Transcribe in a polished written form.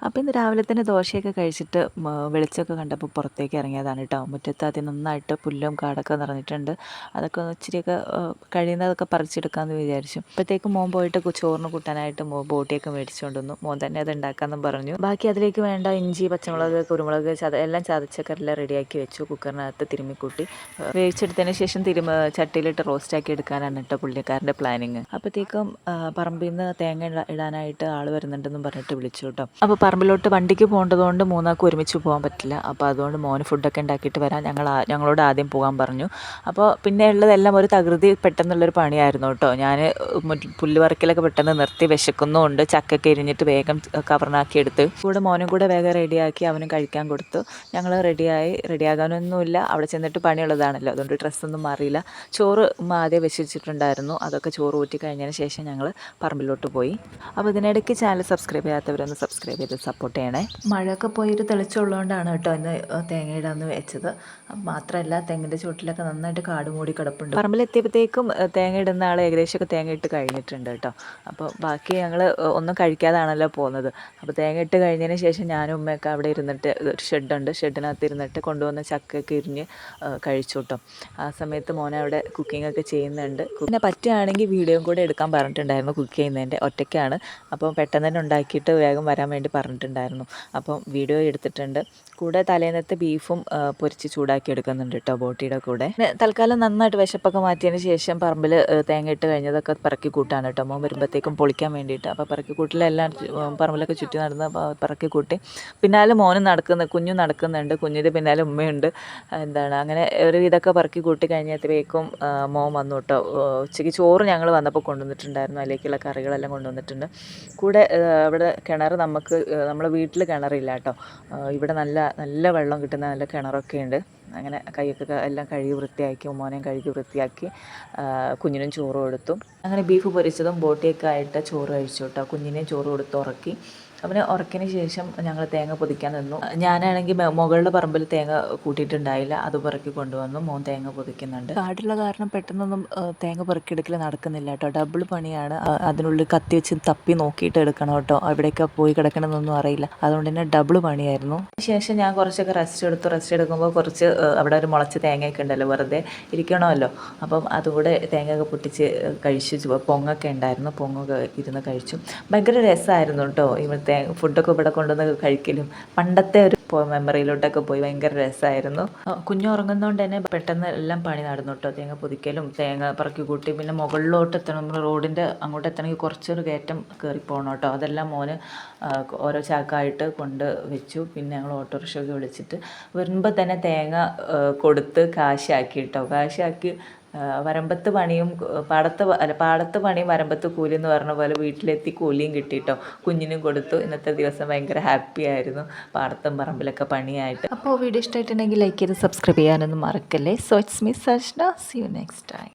അപ്പോൾ ഇന്ന് രാവിലെ തന്നെ ദോശയൊക്കെ കഴിച്ചിട്ട് വെളിച്ചമൊക്കെ കണ്ടപ്പോൾ പുറത്തേക്ക് ഇറങ്ങിയതാണ് കേട്ടോ. മുറ്റത്ത് ആദ്യം നന്നായിട്ട് പുല്ലും കാടൊക്കെ നിറഞ്ഞിട്ടുണ്ട്. അതൊക്കെ ഒന്ന് ഇച്ചിരിയൊക്കെ കഴിയുന്നതൊക്കെ പറിച്ചെടുക്കാമെന്ന് വിചാരിച്ചു. അപ്പോഴത്തേക്ക് മോൻ പോയിട്ട് ചോറിന് കൂട്ടാനായിട്ട് ബോട്ടിയൊക്കെ മേടിച്ചുകൊണ്ട് വന്നു. മോൻ തന്നെ അത് ഉണ്ടാക്കാമെന്നും പറഞ്ഞു. ബാക്കി അതിലേക്ക് വേണ്ട ഇഞ്ചി, പച്ചമുളക്, കുരുമുളക് എല്ലാം ചതച്ചൊക്കെ റെഡിയാക്കി വെച്ചു. കുക്കറിനകത്ത് തിരുമ്മിക്കൂട്ടി വേവിച്ചെടുത്തതിന് ശേഷം ചട്ടിയിലിട്ട് റോസ്റ്റാക്കി എടുക്കാനാണ് കേട്ടോ പുള്ളിക്കാരൻ്റെ പ്ലാനിങ്. അപ്പോഴത്തേക്കും പറമ്പിൽ നിന്ന് തേങ്ങ ഇടാനായിട്ട് ആൾ വരുന്നുണ്ടെന്നും പറഞ്ഞിട്ട് വിളിച്ചു കേട്ടോ. അപ്പോൾ പറമ്പിലോട്ട് വണ്ടിക്ക് പോകേണ്ടതുകൊണ്ട് മൂന്നാൾക്ക് ഒരുമിച്ച് പോകാൻ പറ്റില്ല. അപ്പോൾ അതുകൊണ്ട് മോന് ഫുഡൊക്കെ ഉണ്ടാക്കിയിട്ട് വരാൻ ഞങ്ങളോട് ആദ്യം പോകാൻ പറഞ്ഞു. അപ്പോൾ പിന്നെ ഉള്ളതെല്ലാം ഒരു തകൃതി പെട്ടെന്നുള്ളൊരു പണിയായിരുന്നു കേട്ടോ. ഞാൻ പുല്ല് പറിക്കലൊക്കെ പെട്ടെന്ന് നിർത്തി, വിശക്കുന്നുമുണ്ട്. ചക്കൊക്കെ എരിഞ്ഞിട്ട് വേഗം കവറിനാക്കി എടുത്ത് കൂടെ മോനും കൂടെ വേഗം റെഡിയാക്കി അവനും കഴിക്കാൻ കൊടുത്തു. ഞങ്ങൾ റെഡിയാകാനൊന്നുമില്ല, അവിടെ ചെന്നിട്ട് പണിയുള്ളതാണല്ലോ, അതുകൊണ്ട് ഡ്രസ്സൊന്നും മാറിയില്ല. ചോറ് ആദ്യം വെച്ചിട്ടുണ്ടായിരുന്നു, അതൊക്കെ ചോറ് ഊറ്റി കഴിഞ്ഞതിന് ശേഷം ഞങ്ങൾ പറമ്പിലോട്ട് പോയി. അപ്പോൾ ഇതിനിടയ്ക്ക് ചാനൽ സബ്സ്ക്രൈബ് ചെയ്യാത്തവരൊന്ന് സബ്സ്ക്രൈബ് ചെയ്ത് സപ്പോർട്ട് ചെയ്യണേ. മഴയൊക്കെ പോയിട്ട് തെളിച്ചുള്ളതുകൊണ്ടാണ് കേട്ടോ ഇന്ന് തേങ്ങ ഇടാമെന്ന് വെച്ചത്. മാത്രമല്ല തെങ്ങിൻ്റെ ചുവട്ടിലൊക്കെ നന്നായിട്ട് കാട് മൂടി കിടപ്പുണ്ട്. പറമ്പിലെത്തിയപ്പോഴത്തേക്കും തേങ്ങ ഇടുന്ന ആൾ ഏകദേശമൊക്കെ തേങ്ങ ഇട്ട് കഴിഞ്ഞിട്ടുണ്ട് കേട്ടോ. അപ്പോൾ ബാക്കി ഞങ്ങൾ ഒന്നും കഴിക്കാതാണല്ലോ പോകുന്നത്. അപ്പോൾ തേങ്ങ ഇട്ട് കഴിഞ്ഞതിന് ശേഷം ഞാനും ഉമ്മയൊക്കെ അവിടെ ഇരുന്നിട്ട്, ഒരു ഷെഡുണ്ട്, ഷെഡിനകത്ത് ഇരുന്നിട്ട് കൊണ്ടുവന്ന ചക്കയൊക്കെ ഇരിഞ്ഞ് കഴിച്ചു കേട്ടോ. ആ സമയത്ത് മോനെ അവിടെ കുക്കിംഗ് ഒക്കെ ചെയ്യുന്നുണ്ട്. പിന്നെ പറ്റുകയാണെങ്കിൽ വീഡിയോയും കൂടെ എടുക്കാൻ പറഞ്ഞിട്ടുണ്ടായിരുന്നു കുക്ക് ചെയ്യുന്നതിൻ്റെ. ഒറ്റയ്ക്കാണ്, അപ്പോൾ പെട്ടെന്ന് തന്നെ ഉണ്ടാക്കിയിട്ട് വേഗം വരാൻ വേണ്ടി പറഞ്ഞിട്ടുണ്ടായിരുന്നു. അപ്പം വീഡിയോ എടുത്തിട്ടുണ്ട്. കൂടെ തലേന്നത്തെ ബീഫും പൊരിച്ച് ചൂടാക്കി എടുക്കുന്നുണ്ട് കേട്ടോ ബോട്ടിയുടെ കൂടെ. തൽക്കാലം നന്നായിട്ട് വിശപ്പൊക്കെ മാറ്റിയതിന് ശേഷം പറമ്പിൽ തേങ്ങ ഇട്ട് കഴിഞ്ഞതൊക്കെ പറക്കി കൂട്ടാണ് കേട്ടോ. മോൻ വരുമ്പോഴത്തേക്കും പൊളിക്കാൻ വേണ്ടിയിട്ട്. അപ്പോൾ പറക്കി കൂട്ടിലെല്ലാം പറമ്പിലൊക്കെ ചുറ്റി നടന്ന് പറക്കി കൂട്ടി. പിന്നാലെ മോനും കുഞ്ഞും നടക്കുന്നുണ്ട്, കുഞ്ഞിൻ്റെ പിന്നാലെ ഉമ്മയുണ്ട്. അങ്ങനെ ഒരു ഇതൊക്കെ പറക്കി കൂട്ടി കഴിഞ്ഞപ്പോഴേക്കും മോൻ വന്നു കേട്ടോ. ഉച്ചയ്ക്ക് ചോറ് ഞങ്ങൾ വന്നപ്പോൾ കൊണ്ടുവന്നിട്ടുണ്ടായിരുന്നു, അതിലേക്കുള്ള കറികളെല്ലാം കൊണ്ടുവന്നിട്ടുണ്ട്. കൂടെ അവിടെ കിണർ നമ്മളെ വീട്ടിൽ കിണറില്ല കേട്ടോ. ഇവിടെ നല്ല വെള്ളം കിട്ടുന്ന നല്ല കിണറൊക്കെ ഉണ്ട്. അങ്ങനെ കൈയൊക്കെ എല്ലാം കഴുകി വൃത്തിയാക്കി, മോനെയും കഴുകി വൃത്തിയാക്കി കുഞ്ഞിനും ചോറ് കൊടുത്തു. അങ്ങനെ ബീഫ് പൊരിച്ചതും ബോട്ടിയൊക്കെ ആയിട്ട് ചോറ് കഴിച്ചു കേട്ടോ. കുഞ്ഞിനെയും ചോറ് കൊടുത്ത് ഉറക്കി. അവന് ഉറക്കിന് ശേഷം ഞങ്ങൾ തേങ്ങ പൊതിക്കാൻ നിന്നു. ഞാനാണെങ്കിൽ മുകളിലെ പറമ്പിൽ തേങ്ങ കൂട്ടിയിട്ടുണ്ടായില്ല, അത് പെറുക്കി കൊണ്ടുവന്നു. മോൻ തേങ്ങ പൊതിക്കുന്നുണ്ട്. കാടുള്ള കാരണം പെട്ടെന്നൊന്നും തേങ്ങ പെറുക്കിയെടുക്കൽ നടക്കുന്നില്ല കേട്ടോ. ഡബിൾ പണിയാണ്. അതിനുള്ളിൽ കത്തി വെച്ച് തപ്പി നോക്കിയിട്ട് എടുക്കണം കേട്ടോ. എവിടെയൊക്കെ പോയി കിടക്കണമെന്നൊന്നും അറിയില്ല, അതുകൊണ്ട് തന്നെ ഡബിൾ പണിയായിരുന്നു. ശേഷം ഞാൻ കുറച്ചൊക്കെ റെസ്റ്റ് എടുക്കുമ്പോൾ കുറച്ച് അവിടെ ഒരു മുളച്ച് തേങ്ങയൊക്കെ ഉണ്ടല്ലോ, വെറുതെ ഇരിക്കണമല്ലോ. അപ്പം അതുകൂടെ തേങ്ങയൊക്കെ പൊട്ടിച്ച് കഴിച്ചു. പൊങ്ങൊക്കെ ഉണ്ടായിരുന്നു, പൊങ്ങൊക്കെ ഇരുന്ന് കഴിച്ചു. ഭയങ്കര രസമായിരുന്നു കേട്ടോ ഇവിടുത്തെ ഫുഡൊക്കെ ഇവിടെ കൊണ്ടുവന്ന് കഴിക്കലും. പണ്ടത്തെ ഒരു മെമ്മറിയിലോട്ടൊക്കെ പോയി ഭയങ്കര രസമായിരുന്നു. കുഞ്ഞു ഉറങ്ങുന്നതുകൊണ്ട് തന്നെ പെട്ടെന്ന് എല്ലാം പണി നടന്നു കേട്ടോ. തേങ്ങ പൊതിക്കലും തേങ്ങ പറക്കി കൂട്ടി, പിന്നെ മുകളിലോട്ട് എത്തണം. നമ്മൾ റോഡിൻ്റെ അങ്ങോട്ട് എത്തണമെങ്കിൽ കുറച്ചൊരു കയറ്റം കയറി പോകണം കേട്ടോ. അതെല്ലാം മോന് ഓരോ ചാക്കായിട്ട് കൊണ്ട് വെച്ചു. പിന്നെ ഞങ്ങൾ ഓട്ടോറിക്ഷയൊക്കെ വിളിച്ചിട്ട് വരുമ്പോൾ തന്നെ തേങ്ങ കൊടുത്ത് കാശാക്കി കേട്ടോ. കാശാക്കി വരമ്പത്ത് പണിയും പാടത്ത് പണിയും വരമ്പത്ത് കൂലി എന്ന് പറഞ്ഞ പോലെ വീട്ടിലെത്തി കൂലിയും കിട്ടിയിട്ടോ. കുഞ്ഞിനും കൊടുത്തു. ഇന്നത്തെ ദിവസം ഭയങ്കര ഹാപ്പി ആയിരുന്നു, പാടത്തും പറമ്പിലൊക്കെ പണിയായിട്ട്. അപ്പോൾ വീഡിയോ ഇഷ്ടമായിട്ടുണ്ടെങ്കിൽ ലൈക്ക് ചെയ്ത് സബ്സ്ക്രൈബ് ചെയ്യാനൊന്നും മറക്കല്ലേ. So it's me Sajna. See you next time.